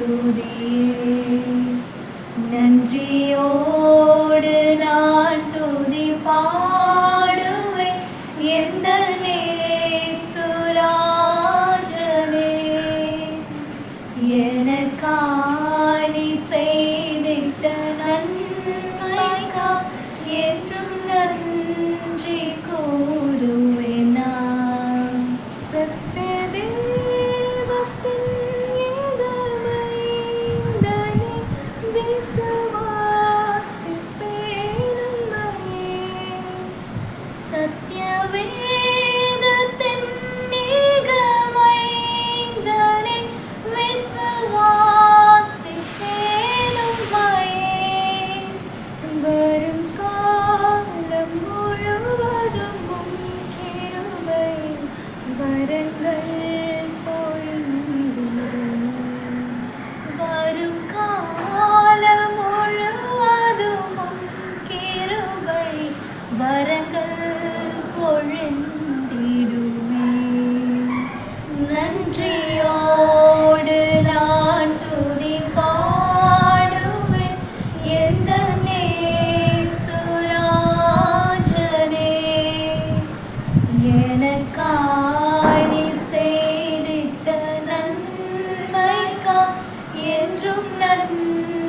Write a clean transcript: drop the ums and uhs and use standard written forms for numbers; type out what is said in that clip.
துதியே. நன்றியோடு நான் துதி பாடுவேன் எந்த நேசுராஜனே. எனக்காய் நீ செய்திட்ட நன்மைக்கா என்றும் நன்றி கூறுவேன் நான். சத்திய தேவத்தின் ஏகமைந்தனை விசுவாசிப்பேன் உம்மையே. சத்திய வேதத்தின் ஏகமைந்தனை விசுவாசிப்பேன் உம்மையே. வரும் காலம் முழுவதும் உம் கிருபை வரங்கள் பொழிந்திடும். வரும் காலம் முழுவதும் உம் கிருபை வரங்கள் பொழிந்திடுமே. நன்றியோடு நான் துதி பாடுவேன் எந்த நேசுராஜனே. எனக்காய் நீ செய்திட்ட நன்மைக்கா என்றும் நன்றி